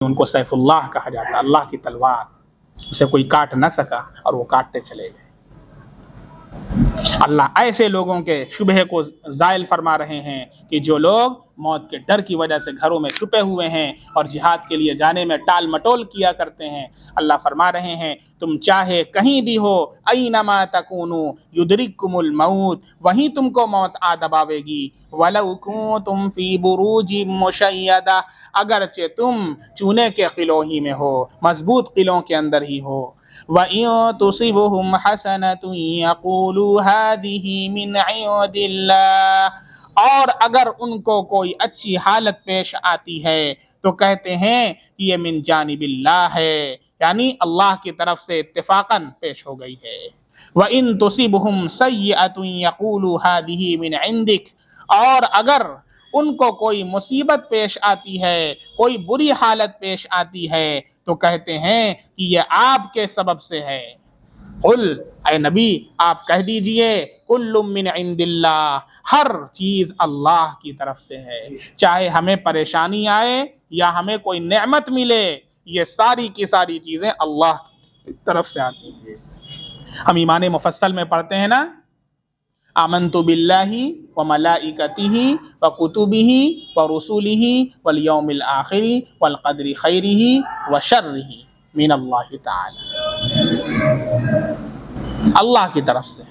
ان کو سیف اللہ کہا جاتا، اللہ کی تلوار، اسے کوئی کاٹ نہ سکا اور وہ کاٹتے چلے گئے۔ اللہ ایسے لوگوں کے شبہ کو زائل فرما رہے ہیں کہ جو لوگ موت کے ڈر کی وجہ سے گھروں میں چھپے ہوئے ہیں اور جہاد کے لیے جانے میں ٹال مٹول کیا کرتے ہیں، اللہ فرما رہے ہیں تم چاہے کہیں بھی ہو، اینما تکونوا یدرککم الموت، وہیں تم کو موت آ دباوے گی، ولو کنتم فی بروج مشیدہ، اگرچہ تم چونے کے قلعوں ہی میں ہو، مضبوط قلعوں کے اندر ہی ہو۔ وَإِن تُصِبْهُمْ حَسَنَةٌ يَقُولُوا هَٰذِهِ مِنْ عِندِ اللَّهِ، اور اگر ان کو کوئی اچھی حالت پیش آتی ہے تو کہتے ہیں کہ یہ من جانب اللہ ہے، یعنی اللہ کی طرف سے اتفاقاً پیش ہو گئی ہے۔ وَإِن تُصِبْهُمْ سَيِّئَةٌ يَقُولُوا هَٰذِهِ مِنْ عِندِكَ، اور اگر ان کو کوئی مصیبت پیش آتی ہے، کوئی بری حالت پیش آتی ہے تو کہتے ہیں کہ یہ آپ کے سبب سے ہے۔ قل، اے نبی آپ کہہ دیجئے، کل من عند اللہ، ہر چیز اللہ کی طرف سے ہے، چاہے ہمیں پریشانی آئے یا ہمیں کوئی نعمت ملے، یہ ساری کی ساری چیزیں اللہ کی طرف سے آتی ہیں۔ ہم ایمان مفصل میں پڑھتے ہیں نا، آمنت باللہ وملائکتہ وکتبہ ورسلہ والیوم الآخر والقدر خیرہ وشرہ من اللہ تعالی، اللہ کی طرف سے،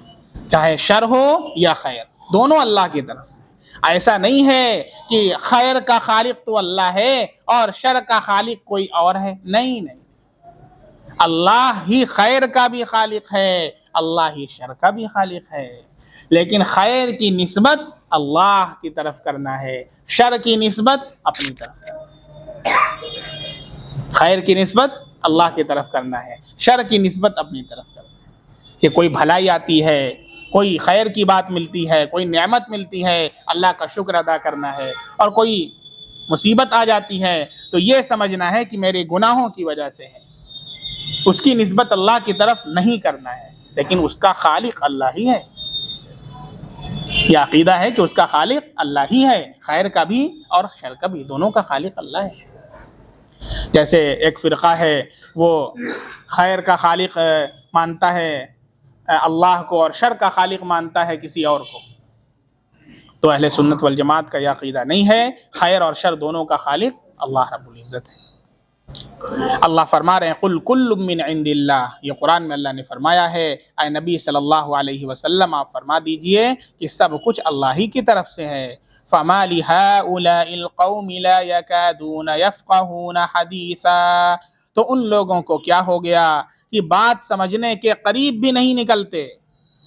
چاہے شر ہو یا خیر، دونوں اللہ کی طرف سے۔ ایسا نہیں ہے کہ خیر کا خالق تو اللہ ہے اور شر کا خالق کوئی اور ہے، نہیں، اللہ ہی خیر کا بھی خالق ہے، اللہ ہی شر کا بھی خالق ہے، لیکن خیر کی نسبت اللہ کی طرف کرنا ہے، شر کی نسبت اپنی طرف، خیر کی نسبت اللہ کی طرف کرنا ہے، شر کی نسبت اپنی طرف کرنا ہے۔ کہ کوئی بھلائی آتی ہے، کوئی خیر کی بات ملتی ہے، کوئی نعمت ملتی ہے، اللہ کا شکر ادا کرنا ہے، اور کوئی مصیبت آ جاتی ہے تو یہ سمجھنا ہے کہ میرے گناہوں کی وجہ سے ہے، اس کی نسبت اللہ کی طرف نہیں کرنا ہے، لیکن اس کا خالق اللہ ہی ہے۔ یہ عقیدہ ہے کہ اس کا خالق اللہ ہی ہے، خیر کا بھی اور شر کا بھی، دونوں کا خالق اللہ ہے۔ جیسے ایک فرقہ ہے وہ خیر کا خالق مانتا ہے اللہ کو اور شر کا خالق مانتا ہے کسی اور کو، تو اہل سنت والجماعت کا یہ عقیدہ نہیں ہے، خیر اور شر دونوں کا خالق اللہ رب العزت ہے۔ اللہ فرما رہے ہیں قل کل من عند اللہ، یہ قرآن میں اللہ نے فرمایا ہے، اے نبی صلی اللہ علیہ وسلم آپ فرما دیجئے کہ سب کچھ اللہ ہی کی طرف سے ہے۔ فما لہؤلاء القوم لا یکادون یفقہون حدیثا، تو ان لوگوں کو کیا ہو گیا کہ بات سمجھنے کے قریب بھی نہیں نکلتے،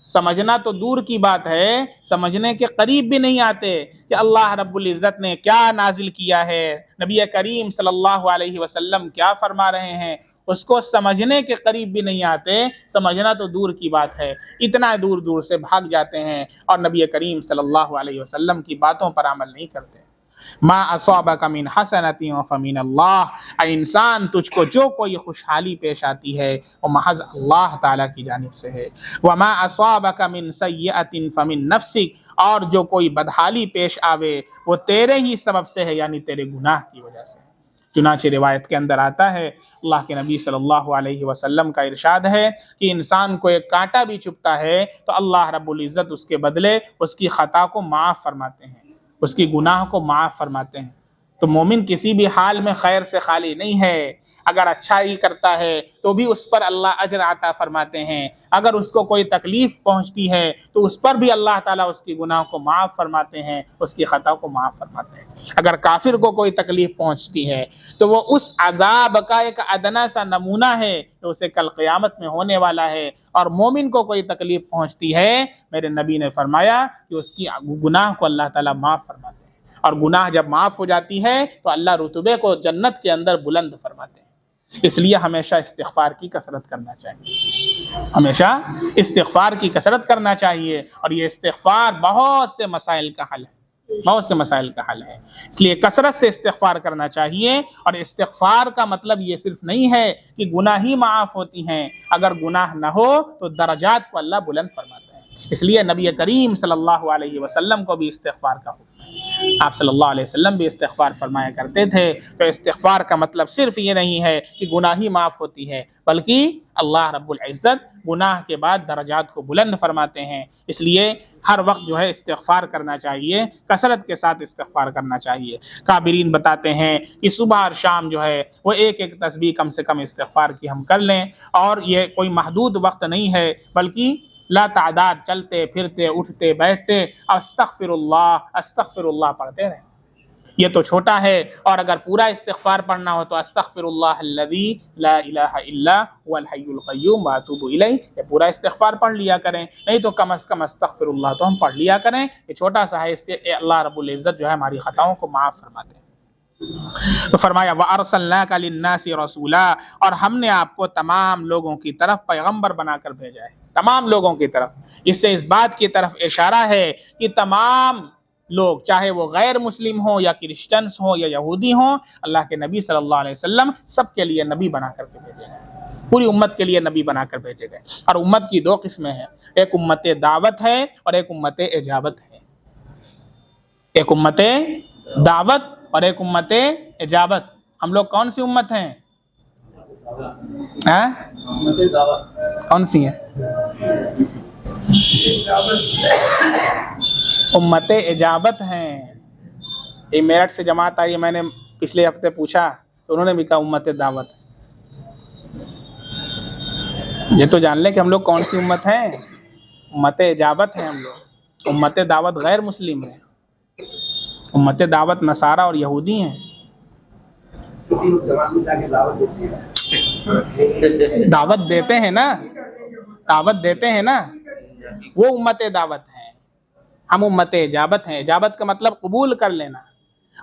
سمجھنا تو دور کی بات ہے، سمجھنے کے قریب بھی نہیں آتے کہ اللہ رب العزت نے کیا نازل کیا ہے، نبی کریم صلی اللہ علیہ وسلم کیا فرما رہے ہیں، اس کو سمجھنے کے قریب بھی نہیں آتے، سمجھنا تو دور کی بات ہے، اتنا دور دور سے بھاگ جاتے ہیں اور نبی کریم صلی اللہ علیہ وسلم کی باتوں پر عمل نہیں کرتے۔ ما اصابک من حسنۃ فمن اللہ، اے انسان تجھ کو جو کوئی خوشحالی پیش آتی ہے وہ محض اللہ تعالیٰ کی جانب سے ہے، وما اصابک من سیئۃ فمن نفسک، اور جو کوئی بدحالی پیش آوے وہ تیرے ہی سبب سے ہے، یعنی تیرے گناہ کی وجہ سے۔ چنانچہ روایت کے اندر آتا ہے، اللہ کے نبی صلی اللہ علیہ وسلم کا ارشاد ہے کہ انسان کو ایک کانٹا بھی چبھتا ہے تو اللہ رب العزت اس کے بدلے اس کی خطا کو معاف فرماتے ہیں، اس کی گناہ کو معاف فرماتے ہیں۔ تو مومن کسی بھی حال میں خیر سے خالی نہیں ہے، اگر اچھائی کرتا ہے تو بھی اس پر اللہ اجر عطا فرماتے ہیں، اگر اس کو کوئی تکلیف پہنچتی ہے تو اس پر بھی اللہ تعالیٰ اس کی گناہ کو معاف فرماتے ہیں، اس کی خطا کو معاف فرماتے ہیں۔ اگر کافر کو کوئی تکلیف پہنچتی ہے تو وہ اس عذاب کا ایک ادنا سا نمونہ ہے جو اسے کل قیامت میں ہونے والا ہے، اور مومن کو کوئی تکلیف پہنچتی ہے، میرے نبی نے فرمایا کہ اس کی گناہ کو اللہ تعالیٰ معاف فرماتے ہیں، اور گناہ جب معاف ہو جاتی ہے تو اللہ رتبے کو جنت کے اندر بلند فرماتے ہیں۔ اس لیے ہمیشہ استغفار کی کثرت کرنا چاہیے، ہمیشہ استغفار کی کثرت کرنا چاہیے، اور یہ استغفار بہت سے مسائل کا حل ہے، بہت سے مسائل کا حل ہے، اس لیے کثرت سے استغفار کرنا چاہیے۔ اور استغفار کا مطلب یہ صرف نہیں ہے کہ گناہ ہی معاف ہوتی ہیں، اگر گناہ نہ ہو تو درجات کو اللہ بلند فرماتا ہے، اس لیے نبی کریم صلی اللہ علیہ وسلم کو بھی استغفار کا حکم ہے۔ آپ صلی اللہ علیہ وسلم بھی استغفار فرمایا کرتے تھے۔ تو استغفار کا مطلب صرف یہ نہیں ہے کہ گناہ ہی معاف ہوتی ہے، بلکہ اللہ رب العزت گناہ کے بعد درجات کو بلند فرماتے ہیں۔ اس لیے ہر وقت جو ہے استغفار کرنا چاہیے، کثرت کے ساتھ استغفار کرنا چاہیے۔ کابرین بتاتے ہیں کہ صبح اور شام جو ہے وہ ایک تسبیح کم سے کم استغفار کی ہم کر لیں، اور یہ کوئی محدود وقت نہیں ہے، بلکہ لا تعداد چلتے پھرتے اٹھتے بیٹھتے استغفر اللہ پڑھتے رہیں۔ یہ تو چھوٹا ہے، اور اگر پورا استغفار پڑھنا ہو تو استغفر اللہ الذی لا الہ الا هو الحی القیوم واتوب الیہ، یہ پورا استغفار پڑھ لیا کریں، نہیں تو کم از کم استغفر اللہ تو ہم پڑھ لیا کریں۔ یہ چھوٹا سا ہے، اس سے اللہ رب العزت جو ہے ہماری خطاؤں کو معاف فرماتے ہیں۔ تو فرمایا وَأَرْسَلْنَاكَ لِلنَّاسِ رَسُولًا، اور ہم نے آپ کو تمام لوگوں کی طرف پیغمبر بنا کر بھیجا ہے، تمام لوگوں کی طرف۔ اس سے اس بات کی طرف اشارہ ہے کہ تمام لوگ، چاہے وہ غیر مسلم ہوں یا کرسچنس ہوں یا یہودی ہوں، اللہ کے نبی صلی اللہ علیہ وسلم سب کے لیے نبی بنا کر کے بھیجے گئے، پوری امت کے لیے نبی بنا کر بھیجے گئے۔ اور امت کی دو قسمیں ہیں، ایک امت دعوت ہے اور ایک امت اجابت ہے۔ ایک امت دعوت اور ایک امت اجابت۔ ہم لوگ کون سی امت ہیں؟ کون سی ہیں؟ امت اجابت ہیں۔ یہ میرٹھ سے جماعت آئی، میں نے پچھلے ہفتے پوچھا تو انہوں نے بھی کہا امت دعوت۔ یہ تو جان لیں کہ ہم لوگ کون سی امت ہیں، امت اجابت ہیں ہم لوگ۔ امت دعوت غیر مسلم ہے، امت دعوت نصارہ اور یہودی ہیں۔ دعوت دیتے ہیں نا، دعوت دیتے ہیں نا، وہ امت دعوت ہیں۔ ہم امت اجابت ہیں۔ اجابت کا مطلب قبول کر لینا۔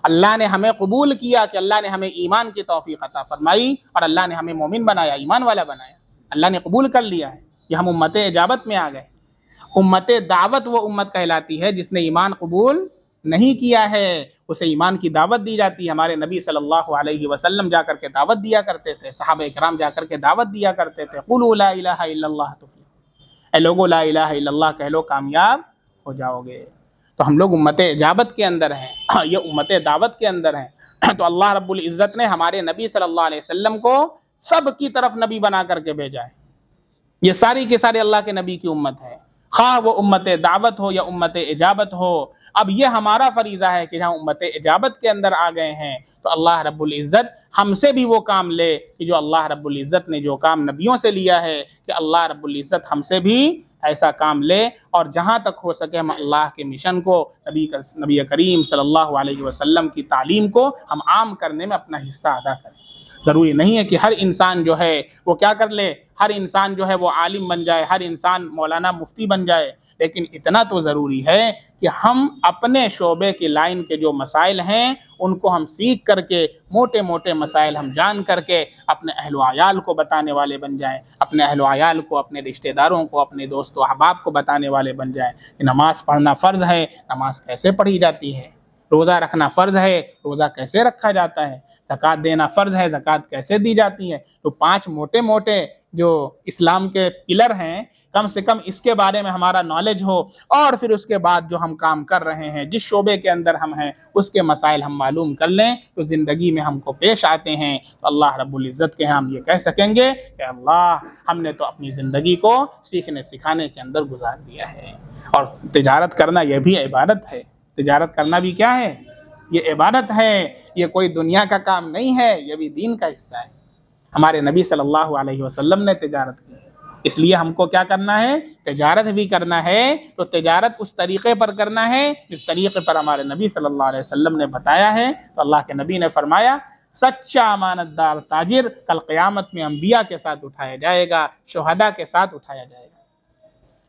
اللہ نے ہمیں قبول کیا کہ اللہ نے ہمیں ایمان کی توفیق عطا فرمائی، اور اللہ نے ہمیں مومن بنایا، ایمان والا بنایا، اللہ نے قبول کر لیا ہے، یہ ہم امت اجابت میں آ گئے۔ امت دعوت وہ امت کہلاتی ہے جس نے ایمان قبول نہیں کیا ہے، اسے ایمان کی دعوت دی جاتی ہے۔ ہمارے نبی صلی اللہ علیہ وسلم جا کر کے دعوت دیا کرتے تھے، صحابہ اکرام جا کر کے دعوت دیا کرتے تھے، قولوا لا الہ الا اللہ تفلحوا، اے لوگو لا الہ الا اللہ کہہ لو کامیاب ہو جاؤ گے۔ تو ہم لوگ امت اجابت کے اندر ہیں، یہ امت دعوت کے اندر ہیں۔ تو اللہ رب العزت نے ہمارے نبی صلی اللہ علیہ وسلم کو سب کی طرف نبی بنا کر کے بھیجا ہے۔ یہ ساری کے سارے اللہ کے نبی کی امت ہے، خواہ وہ امت دعوت ہو یا امت اجابت ہو۔ اب یہ ہمارا فریضہ ہے کہ ہم امت اجابت کے اندر آ گئے ہیں تو اللہ رب العزت ہم سے بھی وہ کام لے کہ جو اللہ رب العزت نے جو کام نبیوں سے لیا ہے، کہ اللہ رب العزت ہم سے بھی ایسا کام لے، اور جہاں تک ہو سکے ہم اللہ کے مشن کو، نبی کریم صلی اللہ علیہ وسلم کی تعلیم کو ہم عام کرنے میں اپنا حصہ ادا کریں۔ ضروری نہیں ہے کہ ہر انسان جو ہے وہ کیا کر لے، ہر انسان جو ہے وہ عالم بن جائے، ہر انسان مولانا مفتی بن جائے، لیکن اتنا تو ضروری ہے کہ ہم اپنے شعبے کی لائن کے جو مسائل ہیں ان کو ہم سیکھ کر کے، موٹے موٹے مسائل ہم جان کر کے اپنے اہل و عیال کو بتانے والے بن جائیں، اپنے اہل و عیال کو، اپنے رشتہ داروں کو، اپنے دوست و احباب کو بتانے والے بن جائیں کہ نماز پڑھنا فرض ہے، نماز کیسے پڑھی جاتی ہے، روزہ رکھنا فرض ہے، روزہ کیسے رکھا جاتا ہے، زکوٰۃ دینا فرض ہے، زکوٰۃ کیسے دی جاتی ہے۔ تو 5 موٹے موٹے جو اسلام کے پلر ہیں، کم سے کم اس کے بارے میں ہمارا نالج ہو، اور پھر اس کے بعد جو ہم کام کر رہے ہیں، جس شعبے کے اندر ہم ہیں، اس کے مسائل ہم معلوم کر لیں تو زندگی میں ہم کو پیش آتے ہیں تو اللہ رب العزت کے ہم یہ کہہ سکیں گے کہ اللہ ہم نے تو اپنی زندگی کو سیکھنے سکھانے کے اندر گزار دیا ہے۔ اور تجارت کرنا یہ بھی عبادت ہے، تجارت کرنا بھی کیا ہے؟ یہ عبادت ہے، یہ کوئی دنیا کا کام نہیں ہے، یہ بھی دین کا حصہ ہے۔ ہمارے نبی صلی اللہ علیہ وسلم نے تجارت کی، اس لیے ہم کو کیا کرنا ہے؟ تجارت بھی کرنا ہے، تو تجارت اس طریقے پر کرنا ہے جس طریقے پر ہمارے نبی صلی اللہ علیہ وسلم نے بتایا ہے۔ تو اللہ کے نبی نے فرمایا سچا امانت دار تاجر کل قیامت میں انبیاء کے ساتھ اٹھایا جائے گا، شہداء کے ساتھ اٹھایا جائے گا۔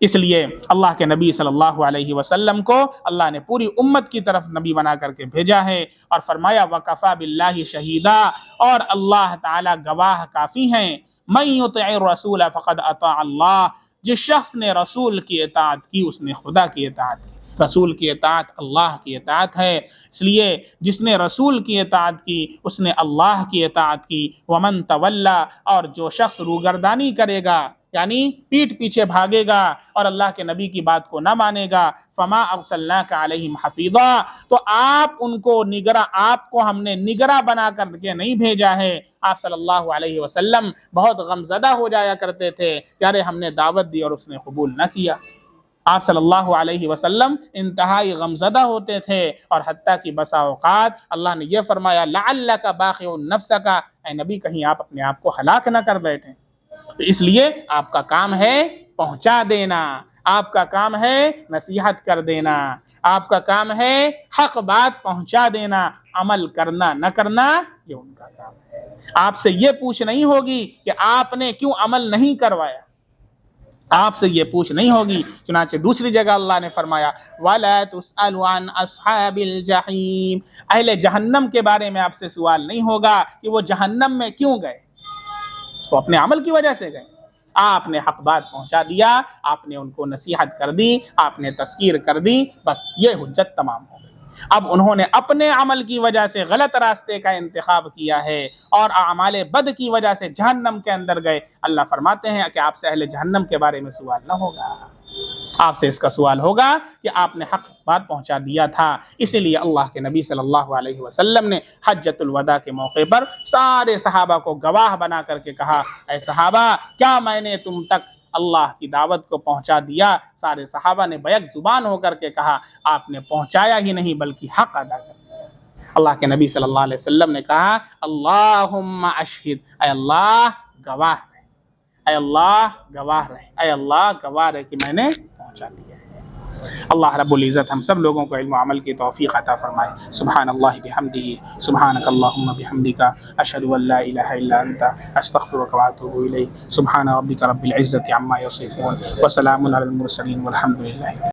اس لیے اللہ کے نبی صلی اللہ علیہ وسلم کو اللہ نے پوری امت کی طرف نبی بنا کر کے بھیجا ہے، اور فرمایا وَكَفَى بِاللَّهِ شَهِيدًا، اور اللہ تعالی گواہ کافی ہیں، مَن يُطِعِ الرَّسُولَ فَقَدْ أَطَاعَ اللَّهَ، جس شخص نے رسول کی اطاعت کی اس نے خدا کی اطاعت کی۔ رسول کی اطاعت اللہ کی اطاعت ہے، اس لیے جس نے رسول کی اطاعت کی اس نے اللہ کی اطاعت کی۔ وَمَن تَوَلَّى، اور جو شخص روگردانی کرے گا، یعنی پیٹ پیچھے بھاگے گا اور اللہ کے نبی کی بات کو نہ مانے گا، فما ارسلناک علیہم حفیظا، تو آپ ان کو آپ کو ہم نے نگراں بنا کر کے نہیں بھیجا ہے۔ آپ صلی اللہ علیہ وسلم بہت غمزدہ ہو جایا کرتے تھے، یارے ہم نے دعوت دی اور اس نے قبول نہ کیا۔ آپ صلی اللہ علیہ وسلم انتہائی غمزدہ ہوتے تھے، اور حتیٰ کہ بسا اوقات اللہ نے یہ فرمایا لعلک باخع نفسک، اے نبی کہیں آپ اپنے آپ کو ہلاک نہ کر بیٹھیں۔ تو اس لیے آپ کا کام ہے پہنچا دینا، آپ کا کام ہے نصیحت کر دینا، آپ کا کام ہے حق بات پہنچا دینا، عمل کرنا نہ کرنا یہ ان کا کام ہے۔ آپ سے یہ پوچھ نہیں ہوگی کہ آپ نے کیوں عمل نہیں کروایا، آپ سے یہ پوچھ نہیں ہوگی۔ چنانچہ دوسری جگہ اللہ نے فرمایا وَلَا تُسْأَلُ عَنْ أَصْحَابِ الْجَحِيمِ، اہل جہنم کے بارے میں آپ سے سوال نہیں ہوگا کہ وہ جہنم میں کیوں گئے، وہ اپنے عمل کی وجہ سے گئے۔ آپ نے حق بات پہنچا دیا، آپ نے ان کو نصیحت کر دی، آپ نے تذکیر کر دی، بس یہ حجت تمام ہو گئی۔ اب انہوں نے اپنے عمل کی وجہ سے غلط راستے کا انتخاب کیا ہے اور اعمال بد کی وجہ سے جہنم کے اندر گئے۔ اللہ فرماتے ہیں کہ آپ سے اہل جہنم کے بارے میں سوال نہ ہوگا، آپ سے اس کا سوال ہوگا کہ آپ نے حق بات پہنچا دیا تھا۔ اسی لیے اللہ کے نبی صلی اللہ علیہ وسلم نے حجۃ الوداع کے موقع پر سارے صحابہ کو گواہ بنا کر کے کہا، اے صحابہ کیا میں نے تم تک اللہ کی دعوت کو پہنچا دیا؟ سارے صحابہ نے بیک زبان ہو کر کے کہا آپ نے پہنچایا ہی نہیں بلکہ حق ادا کر دیا۔ اللہ کے نبی صلی اللہ علیہ وسلم نے کہا اللہم اشہد، اے اللہ گواہ رہے، اے اللہ گواہ رہے، اے اللہ گواہ رہے کہ میں نے پہنچا دیا ہے۔ اللہ رب العزت ہم سب لوگوں کو علم و عمل کی توفیق عطا فرمائے۔ سبحان اللہ بحمدہ، سبحانک اللہم بحمدک، اشہد ان لا الہ الا انت، استغفرک واتوب الیک۔ سبحان ربک رب العزت عما یصفون، وسلام علی المرسلین والحمد للہ۔